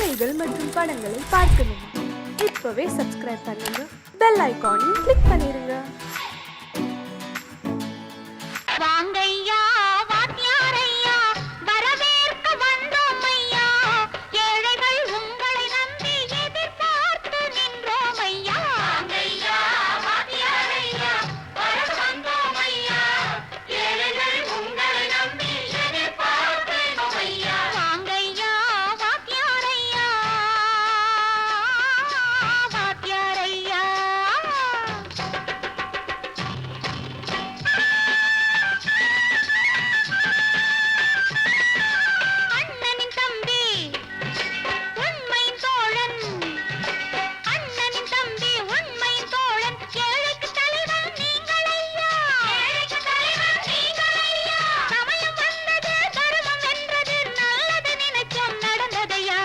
செய்திகள் மற்றும் படங்களை பார்க்கணுமா? இப்பவே சப்ஸ்கிரைப் பண்ணுங்க, பெல் ஐகானையும் கிளிக் பண்ணிருங்க. வாங்கையா வாத்தியாரையா வரவேற்க வந்தோம் ஐயா, ஏழைகள் உங்களை நம்பி எதிர்பார்த்து நின்றோம் ஐயா. வாங்கையா வாத்தியாரையா வர வந்தோம் ஐயா, ஏழைகள் உங்களை நம்பி எதிர்பார்த்து நின்றோம் ஐயா. வாங்கையா வாத்தியாரையா வாத்தியாரையா. அண்ணனின் தம்பி உண்மையின் தோழன், அண்ணனின் தம்பி உண்மையின் தோழன், ஏழைக்கு தலைவன் நீங்கள் ஐயா, ஏழைக்கு தலைவன் நீங்கள் ஐயா. சமயம் வந்தது தர்மம் வென்றது, நல்லது நினைச்சோம் நடந்ததையா,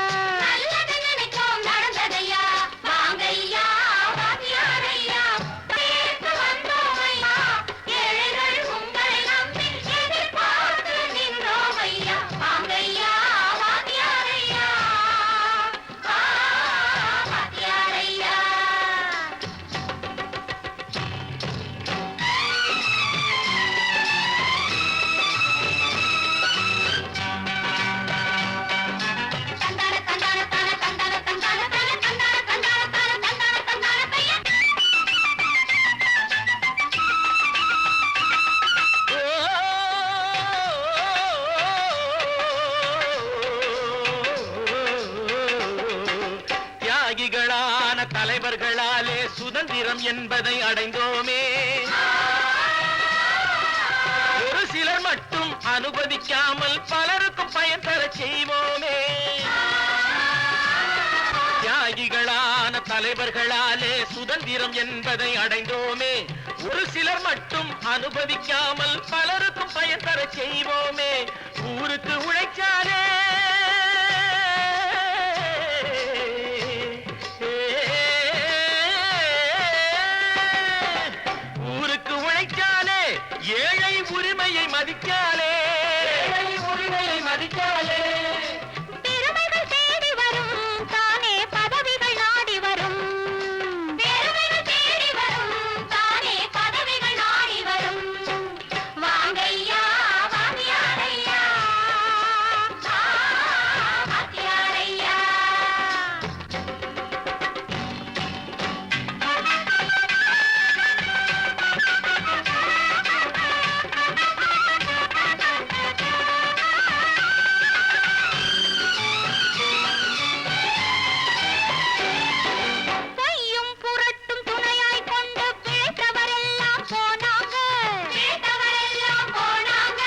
நல்லது நினைச்சோம் நடந்ததையா. வாங்கையா வாத்தியாரையா கேட்டு வந்தோம் ஐயா, ஏழைகள் உங்களை நம்பி எதிர்பார்த்து நின்றோம் ஐயா. வாங்கையா வாத்தியாரையா வாத்தியாரையா. தந்தான தந்தான தான தந்தான தந்தான தான தந்தான தந்தான தான தந்தான தந்தான பையன். தியாகிகளான தலைவர்களாலே சுதந்திரம் என்பதை அடைந்தோமே, ஒரு சிலர் மட்டும் அனுமதிக்காமல் பலருக்கும் பயன் தர செய்வோமே. தியாகிகளான தலைவர்களாலே சுதந்திரம் என்பதை அடைந்தோமே, ஒரு சிலர் மட்டும் அனுமதிக்காமல் பலருக்கும் பயன் தர செய்வோமே. ஊருக்கு உழைச்சாலே ஊருக்கு உழைச்சாலே ஏழை உரிமையை மதிக்காலே, ஏழை உரிமையை மதிக்காலே. பெருமைகள் தேடி வரும் தானே பதவிகள் நாடி வரும், பெருமைகள் தேடி வரும் தானே பதவிகள் நாடி வரும். வாங்கையா வாத்தியாரையா வாத்தியாரையா. பொய்யும் புரட்டும் துணையாய் கொண்டு பிழைத்தவரெல்லாம் போனாங்க, பிழைத்தவரெல்லாம் போனாங்க.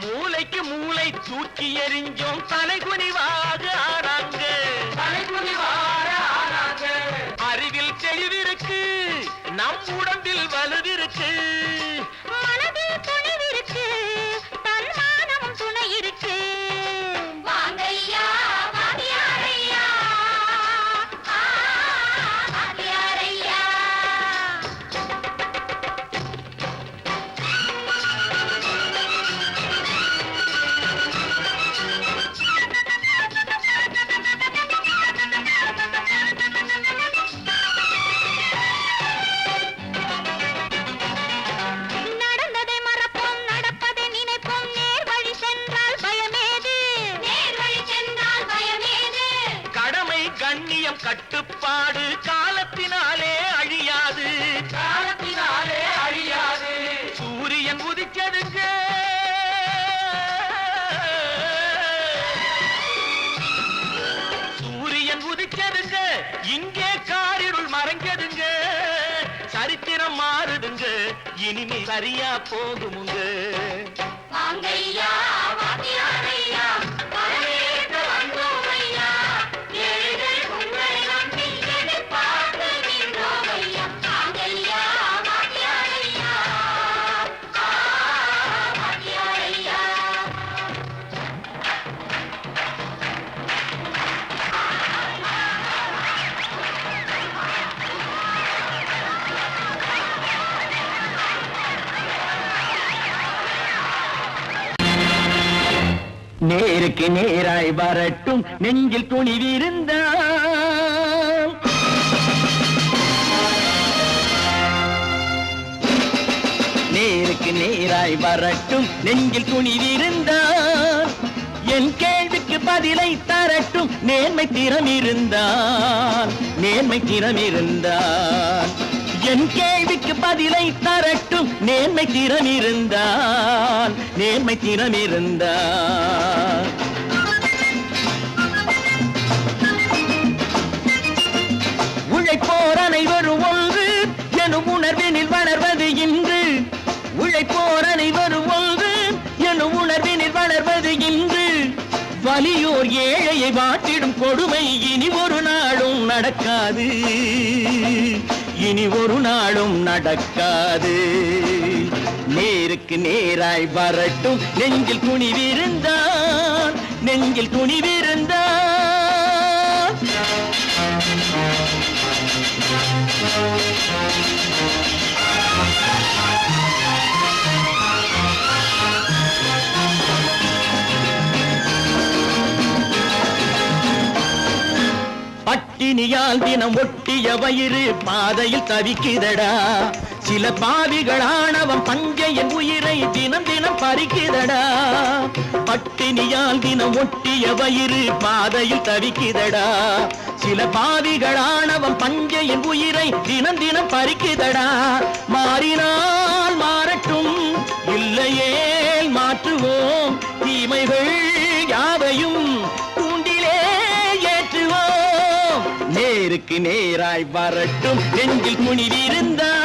மூளைக்கு மூளை தூக்கி எறிஞ்சோம், தலைகுனிவாக ஆனாங்க, தலைகுனிவாக ஆனாங்க. அறிவில் தெளிவிருக்கு, நம் உடம்பில் வலுவிருக்கு, மனதில் துணிவிருக்கு, தன்மானமும் துணை இருக்கு. வாங்கையா வாத்தியாரையா வாத்தியாரையா. நடந்ததை மறப்போம், நடப்பதை நினைப்போம், நேர் வழி சென்றால் பயமேது, நேர் வழி சென்றால் பயமேது. கடமை கண்ணியம் கட்டுப்பாடு காலத்தினாலே அழியாது, காலத்தினாலே அழியாது. சூரியன் உதிச்சதுங்க, சூரியன் உதிச்சதுங்க, இங்கே காரிருள் மறைஞ்சதுங்க. சரித்திரம் மாறுதுங்க, இனிமே சரியா போகுமுங்க. வாங்கையா வாத்தியாரையா வரவேற்க வந்தோம் ஐயா, ஏழைகள் உங்களை நம்பி எதிர்பார்த்து நின்றோம் ஐயா. வாங்கையா வாத்தியாரையா வாத்தியாரையா. நேர நேருக்கு நேராய் வரட்டும் நெஞ்சில் துணிவிருந்தால் நேருக்கு நேராய் வரட்டும் நெஞ்சில் துணிவிருந்தால் என் கேள்விக்கு பதிலை தரட்டும் நேர்மை திறம் இருந்தால் என் கேள்விக்கு பதிலை தரட்டும் நேர்மை திறம் இருந்தால் உழைப்போர் அனைவரும் ஒன்று எனும் உணர்வினில் வளர்வது இன்று உழைப்போர் அனைவரும் ஒன்று எனும் உணர்வினில் வளர்வது இன்று வலியோர் ஏழையை வாட்டிடும் கொடுமை இனி ஒரு நாளும் நடக்காது நேருக்கு நேராய் வரட்டும் நெஞ்சில் துணிவிருந்தான் பட்டினியால் தினம் ஒட்டிய வயிறு பாதையில் தவிக்குதடா சில பாவிகளானவன் பஞ்சையின் உயிரை தினம் தினம் பறிக்குதடா பட்டினியால் தினம் ஒட்டிய வயிறு பாதையில் தவிக்குதடா சில பாவிகளானவன் பஞ்சையின் உயிரை தினம் தினம் பறிக்குதடா மாறினால் மாறட்டும் இல்லையே மாற்றுவோம் தீமைகள் யாவையும் நேருக்கு நேராய் வரட்டும் நெஞ்சில் துணிவிருந்தான்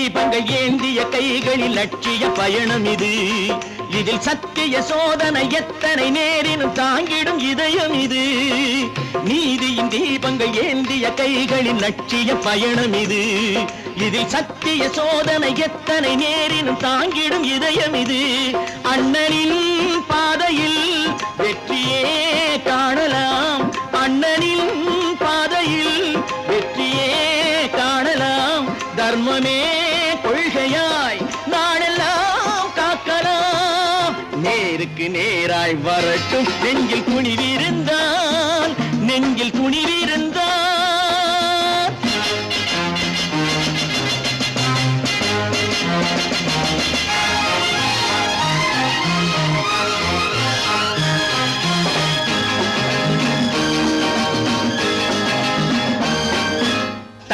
தீபங்கள் ஏந்திய கைகளில் லட்சிய பயணம் இதில் சத்திய சோதனை எத்தனை நேரினும் தாங்கிடும் இதயம் இது நீதியின் தீபங்கள் ஏந்திய கைகளில் லட்சிய பயணம் இதில் சத்திய சோதனை எத்தனை நேரினும் தாங்கிடும் இதயம் இது அண்ணனின் பாதையில் வெற்றியே காணலாம் அண்ணனின் பாதையில் வெற்றியே காணலாம் தர்மமே கொள்கையாய் நாளெல்லாம் காக்கலாம் நேருக்கு நேராய் வரட்டும் நெஞ்சில் துணிவிருந்தான்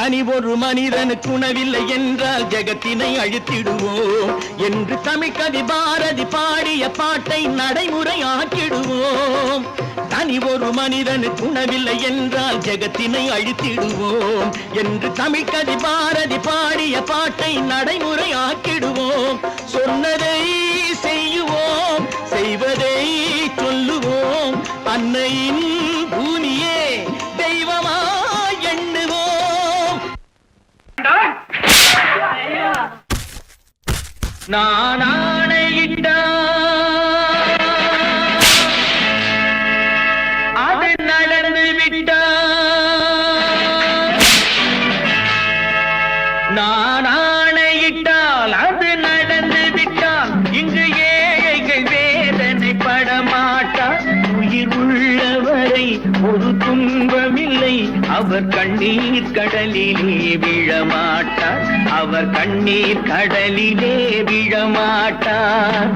தனி ஒரு மனிதனுக்கு உணவில்லை என்றால் ஜெகத்தினை அழித்திடுவோம் என்று தமிழ் கவி பாரதி பாடிய பாட்டை நடைமுறையாக்கிடுவோம் தனி ஒரு மனிதனுக்கு உணவில்லை என்றால் ஜெகத்தினை அழித்திடுவோம் என்று தமிழ் கவி பாரதி பாடிய பாட்டை நடைமுறையாக்கிடுவோம் சொன்னதை செய்யுவோம் செய்வதை சொல்லுவோம் அன்னையின் பூமியே தெய்வமா நான் ஆணையிட்டால் அது நடந்து விட்டால் நான் ஆணையிட்டால் அது நடந்து விட்டால் இங்கு ஏழைகள் வேதனை படமாட்டார் உயிர் உள்ளவரை ஒரு துன்பமில்லை அவர் கண்ணீர் கடலிலே விழமாட்டார் அவர் கண்ணீர் கடலிலே விழமாட்டார்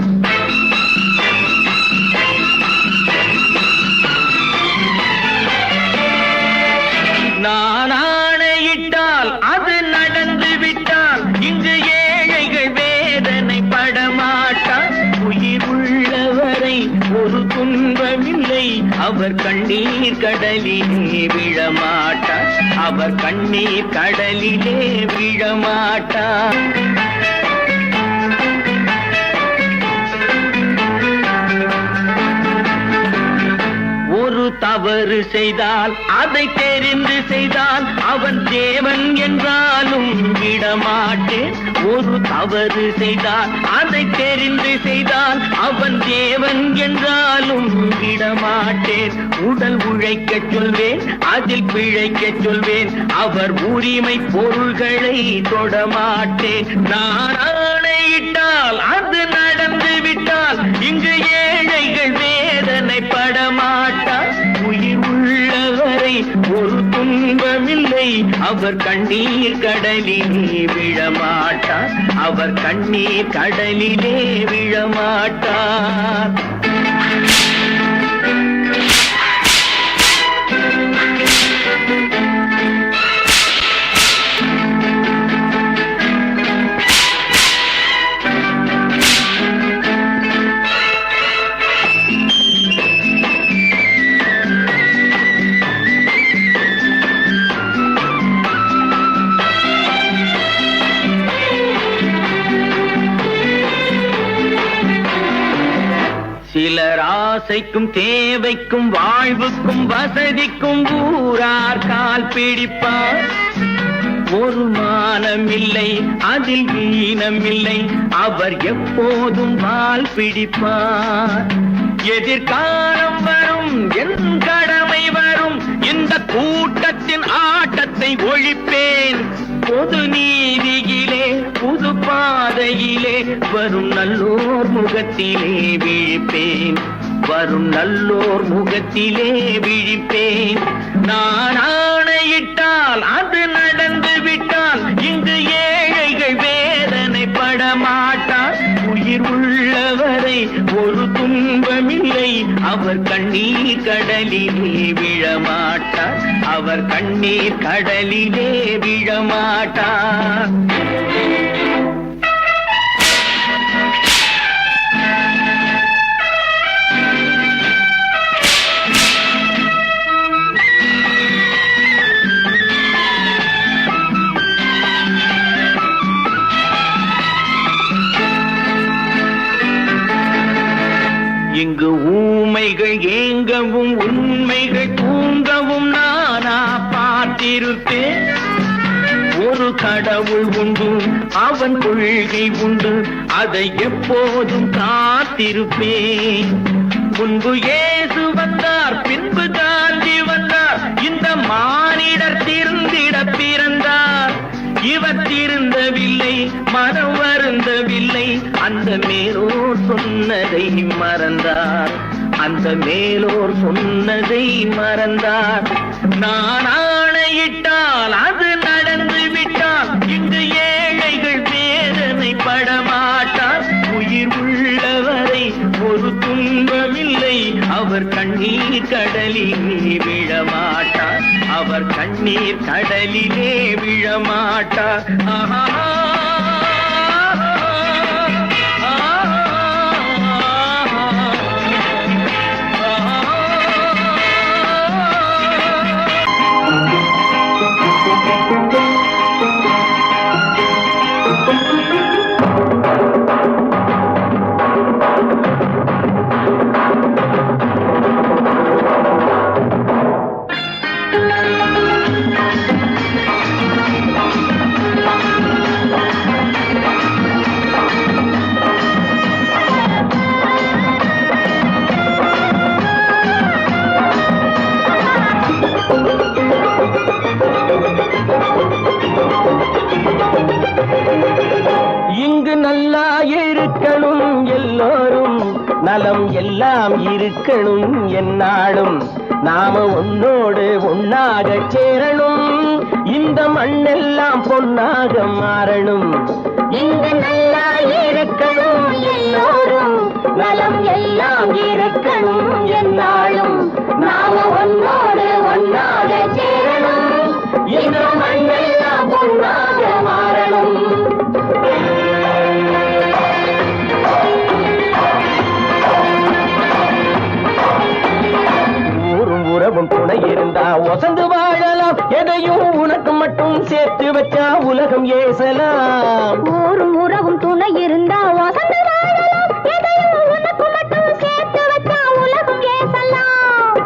நான் ஆணையிட்டால் அது நடந்து விட்டால் இங்கு ஏழைகள் வேதனை படமாட்டார் உயிர் உள்ளவரை ஒரு துன்பமில்லை அவர் கண்ணீர் கடலிலே விழமாட்டார் அவர் கண்ணீர் கடலிலே விழமாட்டார் தவறு செய்தால் அதை தெரிந்து செய்தால் அவன் தேவன் என்றாலும் விடமாட்டேன். ஒரு தவறு செய்தால் அதை தெரிந்து செய்தால் அவன் தேவன் என்றாலும் விடமாட்டேன். உடல் உழைக்கச் சொல்வேன், அதில் பிழைக்கச் சொல்வேன், அவர் உரிமை பொருள்களை தொடமாட்டேன். நான் ஆணையிட்டால் அது நடந்து விட்டால் இங்கு ஏழைகள் வேதனை படமாட்டார். உயிர் உள்ளவரை ஒரு துன்பமில்லை, அவர் கண்ணீர் கடலிலே விழமாட்டார். அவர் கண்ணீர் கடலிலே விழமாட்டார். சிலர் ஆசைக்கும் தேவைக்கும் வாழ்வுக்கும் வசதிக்கும் ஊரார் கால் பிடிப்பார். ஒரு மானமில்லை, அதில் ஈனமில்லை, அவர் எப்போதும் வால் பிடிப்பார். எதிர்காலம் வரும், என் கடமை வரும், இந்த கூட்டத்தின் ஆட்டத்தை ஒழிப்பேன். பொது நீதியிலே புது பாதையிலே வரும் நல்லோர் முகத்திலே விழிப்பேன். வரும் நல்லோர் முகத்திலே விழிப்பேன். நான் ஆணையிட்டால் அது நடந்து விட்டால் இங்கு ஏழைகள் வேதனை படமாட்டார். உயிர் உள்ளவரை ஒரு துன்பமில்லை, அவர் கண்ணீர் கடலிலே விழமாட்டார். அவர் கண்ணீர் கடலிலே விழமாட்டார். இங்கு ஊமைகள் ஏங்கவும் உண்மைகள் தூங்கவும் நானா பார்த்திருப்பேன். ஒரு கடவுள் உண்டு, அவன் கொள்கை உண்டு, அதை எப்போதும் காத்திருப்பேன். முன்பு இயேசு வந்தார், பின்பு காந்தி வந்தார், இந்த மானிடர் திருந்திட பிறந்தார். இவர் திருந்தவில்லை, மனம் வருந்தவில்லை, அந்த மேலோர் சொன்னதை மறந்தார். அந்த மேலோர் சொன்னதை மறந்தார். நான் ஆணையிட்டால் அது நடந்து விட்டால் இங்கு ஏழைகள் வேதனை படமாட்டார். உயிர் உள்ளவரை ஒரு துன்பமில்லை, அவர் கண்ணீர் கடலிலே விழமாட்டார். அவர் கண்ணீர் கடலிலே விழமாட்டார். ஆஹா. இங்கு நல்லா இருக்கணும் எல்லோரும், நலம் எல்லாம் இருக்கணும் என்னாலும். நாம ஒன்னோடு ஒன்னாக சேரணும், இந்த மண்ணெல்லாம் பொன்னாக மாறணும். இங்கு நல்லா இருக்கணும் எல்லோரும், நலம் எல்லாம் இருக்கணும் என்னாலும். நாம ஒன்னோடு ஒன்னாக சேரணும், இந்த மண்ணெல்லாம் பொன்னாக மாறணும். ஊரும் உறவும் துணை இருந்தா ஒசந்து வாழலாம், எதையும் உனக்கு மட்டும் சேர்த்து வச்சா உலகம் ஏசலாம். ஊரும் உறவும் துணை இருந்தா வசந்து வாழலாம், எதையும் உனக்கு மட்டும் சேர்த்து வச்சா உலகம் ஏசலாம்.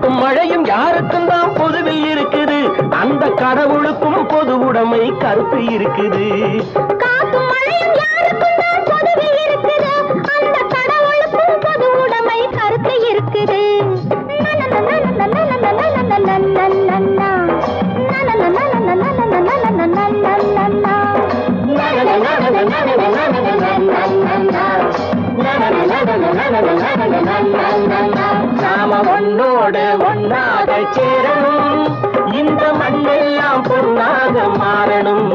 காத்தும் மழையும் யாருக்கும் தான் பொதுவில் இருக்குது, அந்த கடவுளுக்கும் பொது உடைமை கருத்து இருக்குது. காத்தும் மழையும் யாருக்கும் தான் பொதுவில் இருக்குது, அந்த கடவுளுக்கும் பொது உடைமை கருத்து இருக்குது. நாம ஒன்னோடு ஒன்னாக சேரணும், இந்த மண்ணெல்லாம் பொருளாக மாறணும்.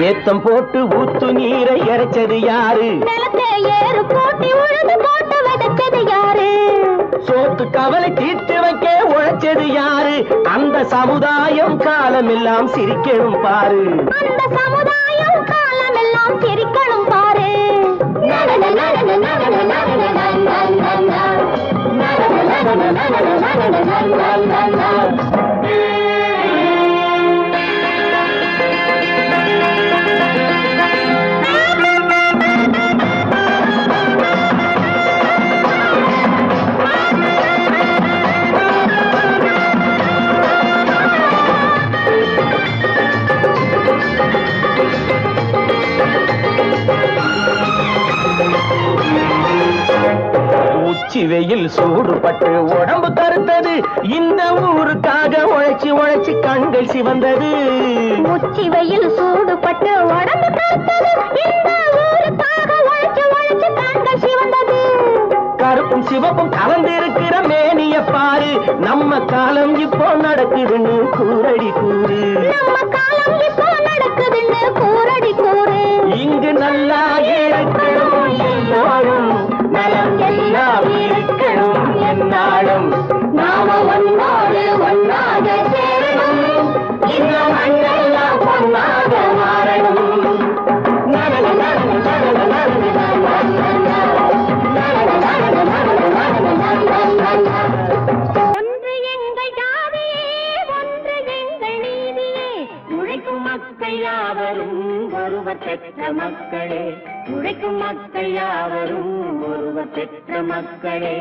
ஏத்தம் போட்டு ஊத்து நீரை இறைச்சது யாரு, நிலத்தை ஏறு போட்டி உழுது போட்டு விதைச்சது யாரு, சோத்து கவலை தீர்த்து வைக்க உழைச்சது யாரு, அந்த சமுதாயம் காலமெல்லாம் சிரிக்கணும் பாரு, அந்த சமுதாயம் காலமெல்லாம் சிரிக்கணும் பாரு. உச்சி வெயில் சூடுபட்டு உடம்பு கருத்தது, இந்த ஊருக்காக உழைச்சி உழைச்சி கண்கள் சிவந்தது. உச்சி வெயில் சூடுபட்டு உடம்பு கருத்தது, இந்த ஊருக்காக உழைச்சி உழைச்சி கண்கள் சிவந்தது. கருப்பும் சிவப்பும் கலந்திருக்கிற மேனிய பாரு, நம்ம காலம் இப்போ நடக்குதுன்னு கூரடி கூறு, நம்ம காலம் இப்போ நடக்குதுன்னு கூரடி கூறு. இங்கு நல்லா இருக்கணும் எல்லாரும், நலம் எல்லாம் இருக்கணும் என்னாலும். நாம ஒன்னோடு ஒன்னாக சேரணும், இந்த மண்ணெல்லாம் பொன்னாக மாறணும். ஒன்று எங்கள் ஜாதியே, ஒன்று எங்கள் நீதியே, உழைக்கும் மக்கள் யாவரும் ஒருவர் பெற்ற மக்களே, உழைக்கும் மக்கள் யாவரும் ஒருவர் பெற்ற மக்களே.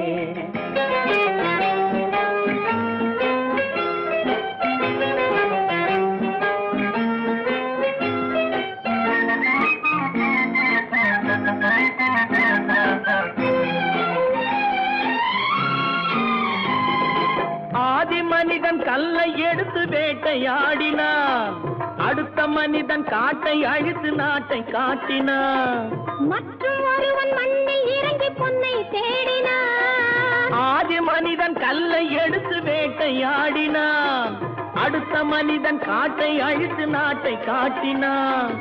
ஆதி மனிதன் கல்லை எடுத்து வேட்டையாடினான், அடுத்த மனிதன் காட்டை அழித்து நாட்டை காட்டினான், மற்றும் ஒருவன் மண்ணில் இறங்கி பொன்னை தேடினான். ஆதி மனிதன் கல்லை எடுத்து வேட்டையாடினான், அடுத்த மனிதன் காட்டை அழித்து நாட்டை காட்டினான்,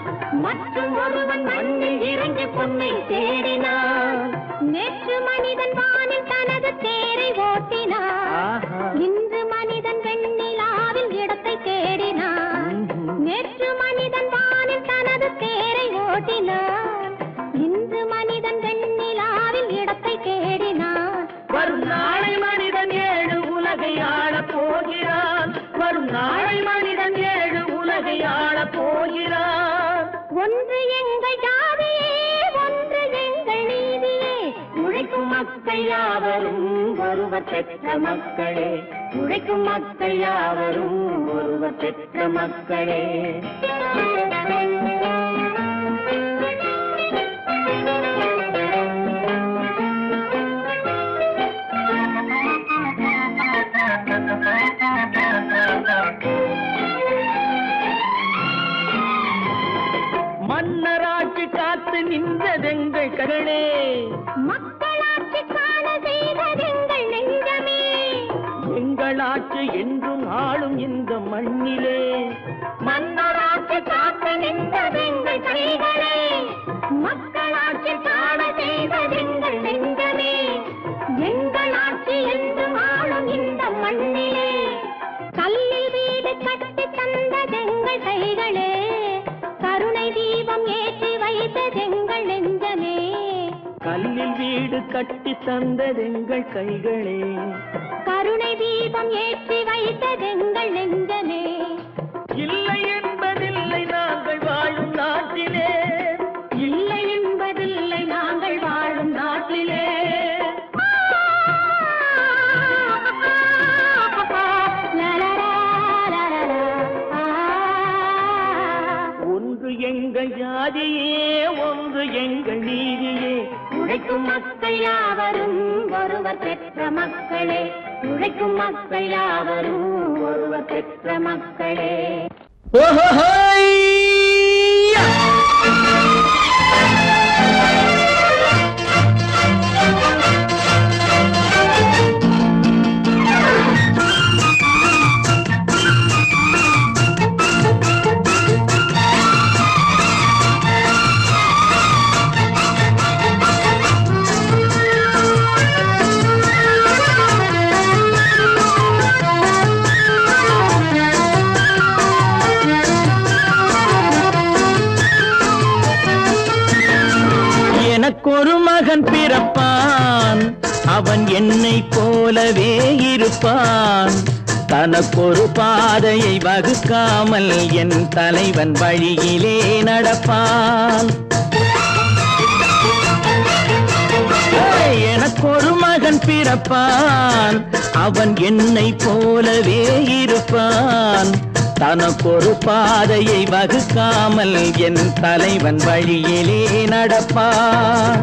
மற்றும் ஒருவன் மண்ணில் இறங்கி பொன்னை தேடினான். நேற்று மனிதன் வானில் தனது தேரை ஓட்டினான், இன்று மனிதன் வெண்ணிலாவில் இடத்தை தேடினான். நேற்று மனிதன் வானில் தனது தேரை ஓட்டினான், இன்று மனிதன் வெண்ணிலாவில் இடத்தை தேடினான். வரும் நாளை மனிதன் 7 உலகை ஆளப் போகிறான், வரும் நாளை மனிதன் 7 உலகை ஆளப் போகிறான். ஒன்று எங்கள் ஜாதியே, ஒன்று எங்கள் நீதியே, உழைக்கும் மக்கள் யாவரும் ஒருவர் பெற்ற மக்களே, உழைக்கும் மக்கள் யாவரும் ஒருவர் பெற்ற மக்களே. மன்னராட்சி காத்து நின்றதெங்கள் கரணே, மக்களாட்சி காண செய்ததெங்கள் நெஞ்சமே, எங்களாட்சி என்றும் ஆளும் இந்த மண்ணிலே. மன்னராட்சி காத்து நின்றதெங்கள் கைகளே, மக்களாட்சி காண செய்ததெங்கள் நெஞ்சமே, எங்களாட்சி என்றும் ஆளும் இந்த மண்ணிலே. கல்லில் வீடு கட்டி தந்ததெங்கள் கைகளே, கருணை தீபம் ஏற்றி வைத்ததெங்கள் கல்லில் வீடு கட்டி தந்ததெங்கள் கைகளே, கருணை தீபம் ஏற்றி வைத்ததெங்கள் நெஞ்சமே. இல்லை என்பதில்லை நாங்கள் வாழும் நாட்டிலே, இல்லை என்பதில்லை நாங்கள் வாழும் நாட்டிலே. ஒன்று எங்கள் ஜாதியே, ஒன்று எங்கள் நீதியே. உழைக்கும் மக்கள் யாவரும் ஒருவர் பெற்ற மக்களே, உழைக்கும் மக்கள் யாவரும் ஒருவர் பெற்ற மக்களே. ஓஹோஹோய்யா! எனக்கொரு மகன் பிறப்பான், அவன் என்னை போலவே இருப்பான். தனக்கொரு பாதையை வகுக்காமல் என் தலைவன் வழியிலே நடப்பான். எனக்கொரு மகன் பிறப்பான், அவன் என்னை போலவே இருப்பான். தனக்கொரு பாதையை வகுக்காமல் என் தலைவன் வழியிலே நடப்பான்.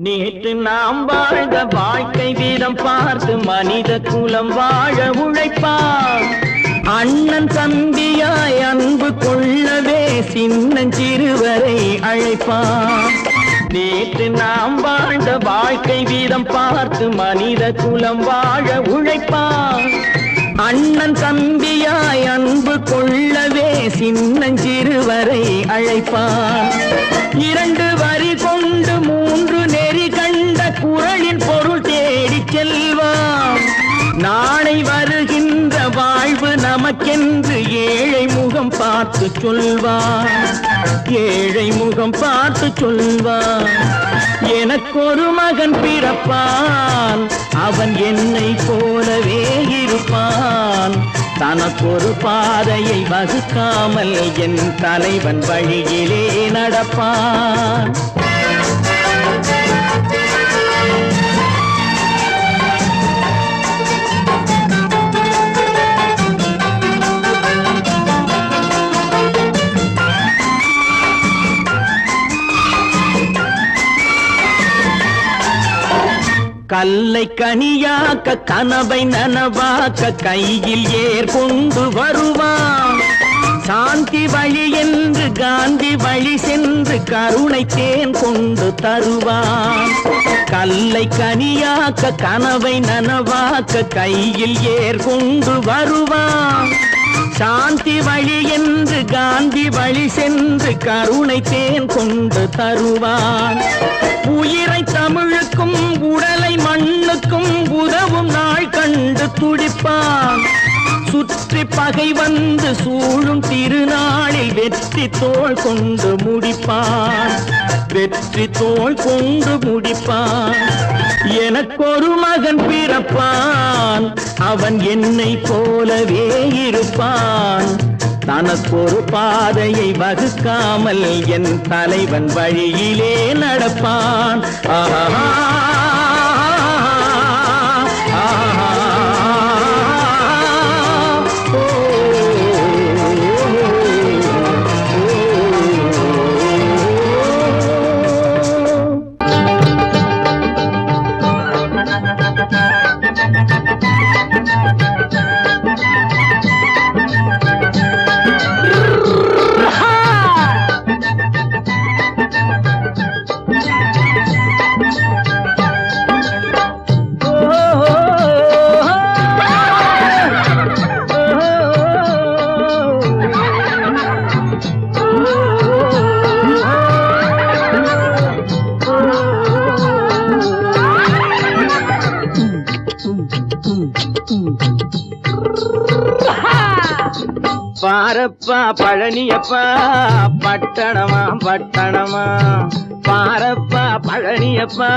நேற்று நாம் வாழ்ந்த வாழ்க்கை வீதம் பார்த்து மனித குலம் வாழ உழைப்பான். அண்ணன் தம்பியாய் அன்பு கொள்ளவே சின்னஞ்சிறுவரை அழைப்பான். நேற்று நாம் வாழ்ந்த வாழ்க்கை வீதம் பார்த்து மனித குலம் வாழ உழைப்பான். அண்ணன் தம்பியாய் அன்பு கொள்ளவே சின்னஞ்சிறுவரை அழைப்பான். இரண்டு வரி கொண்டு மூன்று நெறி கண்ட குறளின் பொருள் தேடி செல்வான். நாளை வருகின்ற வாழ்வு நமக்கென்று ஏழை முகம் பார்த்து சொல்வான். ஏழை முகம் பார்த்து சொல்வான். எனக்கொரு மகன் பிறப்பான், அவன் என்னை போலவே இருப்பான். தனக்கொரு பாதையை வகுக்காமல் என் தலைவன் வழியிலே நடப்பான். கல்லை கனியாக்க கனவை நனவாக்க கையில் ஏற்கொண்டு வருவான். சாந்தி வழி என்று காந்தி வழி சென்று கருணை தேன் கொண்டு தருவான். கல்லை கனியாக்க கனவை நனவாக்க கையில் ஏற்கொண்டு வருவான். சாந்தி வழி என்று காந்தி வழி சென்று கருணை தேன் கொண்டு தருவான். உயிரை தமிழுக்கும் உடலை மண்ணுக்கும் உதவும் நாள் கண்டு துடிப்பான். சுற்றி பகை வந்து சூழும் திருநாளில் வெற்றி தோள் கொண்டு முடிப்பான். வெற்றி தோள் கொண்டு முடிப்பான். எனக்கொரு மகன் பிறப்பான், அவன் என்னை போலவே இருப்பான். தனக்கொரு பாதையை வகுக்காமல் என் தலைவன் வழியிலே நடப்பான். ஆஹா பாரப்பா பழனியப்பா பட்டணமா பட்டணமா பாரப்பா பழனியப்பா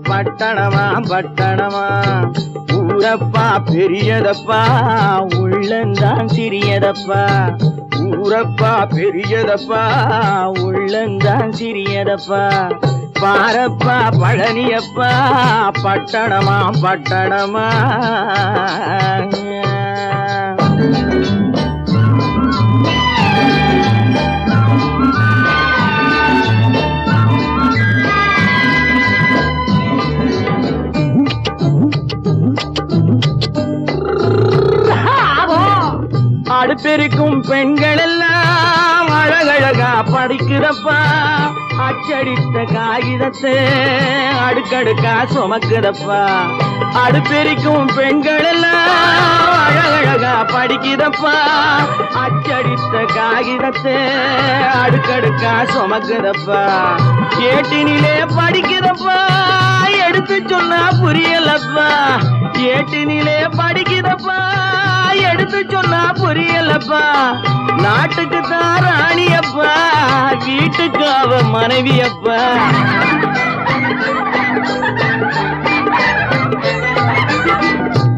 பட்டணமா பட்டணமா ஊரப்பா பெரியதப்பா உள்ளந்தான் சிறியதப்பா ஊரப்பா பெரியதப்பா உள்ளந்தான் சிறியதப்பா பாரப்பா பழனியப்பா பட்டணமா பட்டணமா அடுப்பெருக்கும் பெண்கள் எல்லாம் அழகழகா படிக்கிறப்பா அச்சடித்த காகிதத்தை அடுக்கடுக்கா சுமக்குதப்பா அடுப்பெருக்கும் பெண்கள் எல்லாம் அழகழகா படிக்கிறப்பா அச்சடித்த காகிதத்தை அடுக்கடுக்கா சுமக்குதப்பா ஏட்டினிலே படிக்கிறப்பா எடுத்து சொன்னா புரியலப்பா ஏட்டினிலே படிக்கிறப்பா எடுத்து சொன்னா புரியலப்பா நாட்டுக்கு தான் ராணியப்பா வீட்டுக்கு அவ மனைவியப்பா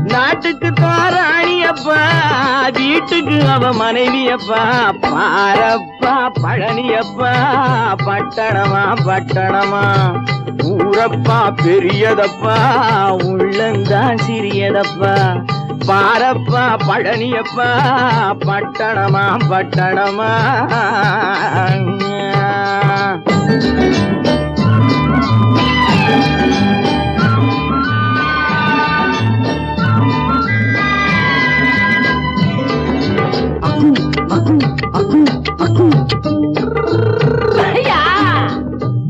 நாட்டுக்கு தான் ராணியப்பா வீட்டுக்கு அவ மனைவியப்பா பாரப்பா பழனியப்பா பட்டணமா பட்டணமா ஊரப்பா பெரியதப்பா உள்ளந்தான் சிறியதப்பா பாரப்பா பழனியப்பா பட்டணமா பட்டணமா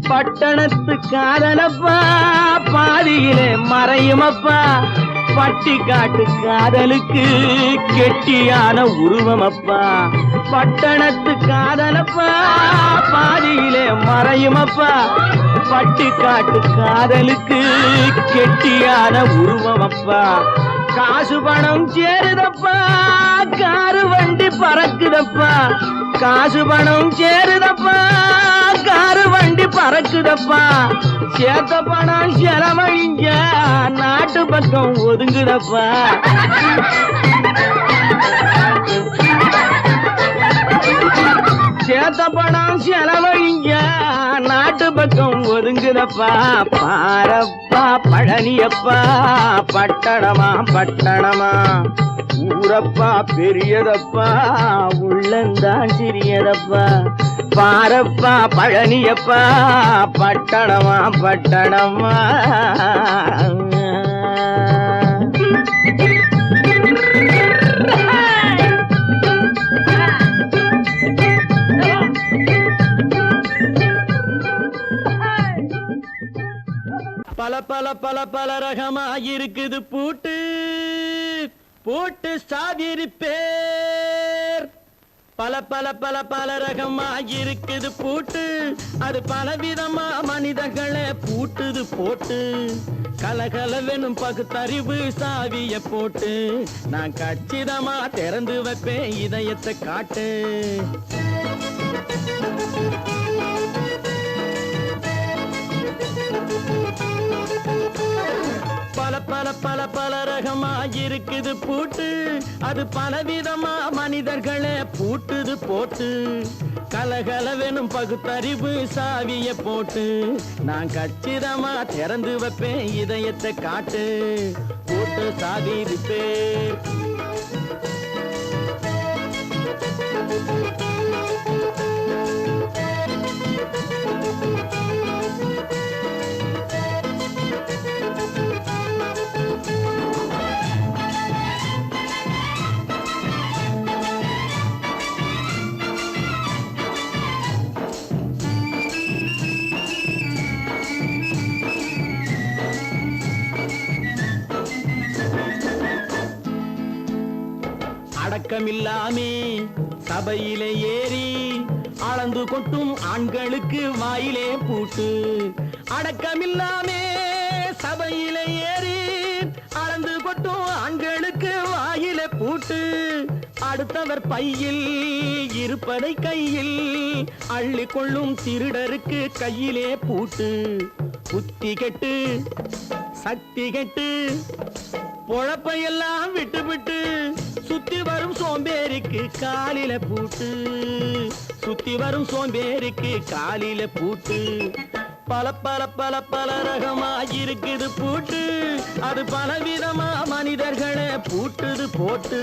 பட்டணத்து காதலப்பா பாதியிலே மறையுமப்பா பட்டி காட்டு காதலுக்கு கெட்டியான உருவமப்பா பட்டணத்து காதலப்பா பாதியிலே மறையுமப்பா பட்டி காட்டு காதலுக்கு கெட்டியான உருவமப்பா காசு பணம் சேருதப்பா காரு வண்டி பறக்குதப்பா காசு பணம் சேருதப்பா காரு வண்டி பறக்குதப்பா சேத்த பணம் செலவழிஞ்ச நாட்டு பக்கம் ஒதுங்குதப்பா சேத்த பணம் செலவழிஞ்ச நாட்டு பக்கம் ஒதுங்குதப்பா பாரப்பா பழனியப்பா பட்டணமா பட்டணமா ஊரப்பா பெரியதப்பா உள்ளந்தான் சிறியதப்பா பாரப்பா பழனியப்பா பட்டணமா பட்டணமா பல பல பல பல ரகமா இருக்குது பூட்டு போட்டு சாவிரி பேர் பல பல பல பல ரகமா இருக்குது பூட்டு அது பலவிதமா மனிதர்களை பூட்டுது போட்டு கலகலவெனும் பகுத்தறிவு சாவிய போட்டு நான் கச்சிதமா திறந்து வைப்பேன் இதயத்தை காட்டு பல பல பல பல ரகமா இருக்குது பூட்டு அது பலவிதமா மனிதர்களை பூட்டுது போட்டு கலகலவெனும் பகுத்தறிவு சாவிய போட்டு நான் கச்சிதமா திறந்து வைப்பேன் இதயத்தை காட்டு போட்டு சாவி இருப்பேன் அடக்கமில்லாமே சபையிலே ஏறி அளந்து கொட்டும் ஆண்களுக்கு வாயிலே பூட்டு அடக்கமில்லாமே சபையிலே ஏறி அளந்து கொட்டும் ஆண்களுக்கு வாயிலே பூட்டு அடுத்தவர் பையில் இருப்பதை கையில் அள்ளி கொள்ளும் திருடருக்கு கையிலே பூட்டு புத்தி கெட்டு சக்தி கெட்டு பொழப்பையெல்லாம் விட்டு விட்டு சுத்தி வரும் சோம்பேறிக்கு காலில பூட்டு சுத்தி வரும் சோம்பேறிக்கு காலில பூட்டு பல பல பல பல ரகமா இருக்குது பூட்டு அது பலவிதமா மனிதர்களை பூட்டுது போட்டு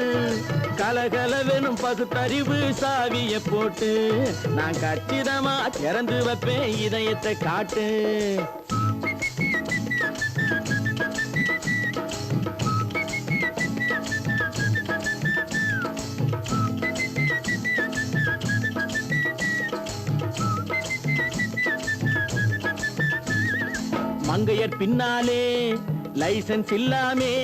கலகலவெனும் பகுத்தறிவு சாவிய போட்டு நான் கச்சிதமா திறந்து வைப்பேன் இதயத்தை காட்டு மங்கையர் பின்னாலே லைசன்ஸ் இல்லாமே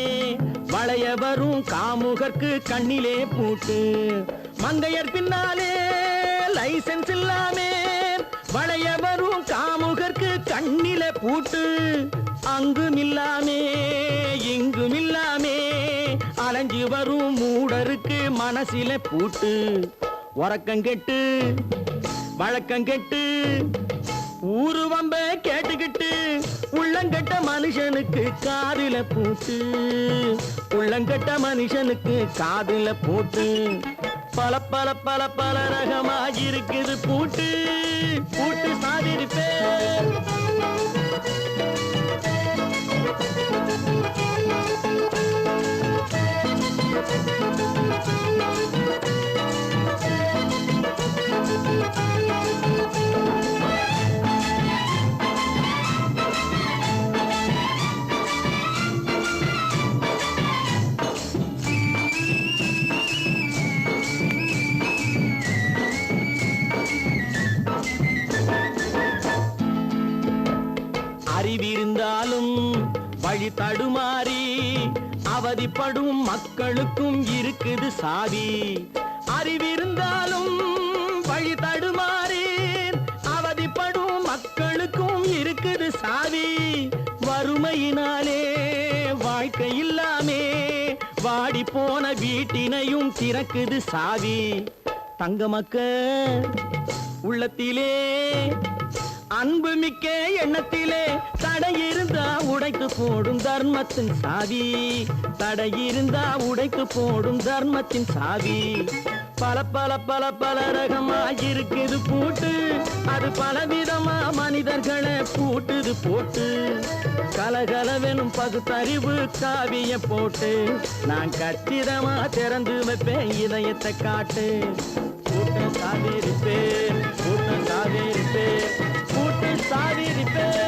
வளைய வரும் காமுகர்க்கு கண்ணிலே பூட்டு மங்கையர் பின்னாலே லைசன்ஸ் இல்லாமே வளைய வரும் காமுகர்க்கு கண்ணிலே பூட்டு அங்கும் இல்லாமே இங்கும் இல்லாமே அலைஞ்சு வரும் மூடருக்கு மனசில பூட்டு உறக்கங்கெட்டு வழக்கங்கெட்டு ஊரு வம்ப கேட்டுக்கிட்டு உள்ளங்கட்ட மனுஷனுக்கு காதில பூட்டு உள்ளங்கட்ட மனுஷனுக்கு காதில பூட்டு பல பல பல பல ரகமா இருக்குது பூட்டு பூட்டு சாதிருப்பேன் அறிவிருந்தாலும் வழி தடுமாறி அவதிப்படும் மக்களுக்கும் இருக்குது சாவி அறிவிருந்தாலும் வழி தடுமாறி அவதிப்படும் மக்களுக்கும் இருக்குது சாவி வறுமையினாலே வாழ்க்கை இல்லாமே வாடி போன வீட்டினையும் திறக்குது சாவி தங்க மக்க உள்ளத்திலே அன்பு மிக்க எண்ணத்திலே தடை இருந்தா உடைத்து போடும் தர்மத்தின் சாவி தடை இருந்தா உடைத்து போடும் தர்மத்தின் சாவி பல பல பல பல ரகமா இருக்குது பூட்டு அது பலவிதமா மனிதர்களை பூட்டுது போட்டு கலகலவெனும் பகுத்தறிவு காவிய போட்டு நான் கச்சிதமா திறந்து வைப்பேன் இதயத்தை காட்டு கூட்டம் சாதிருப்பேன் கூட்டம் சாதிருப்பேன் கூட்டு சாதிருப்பேன்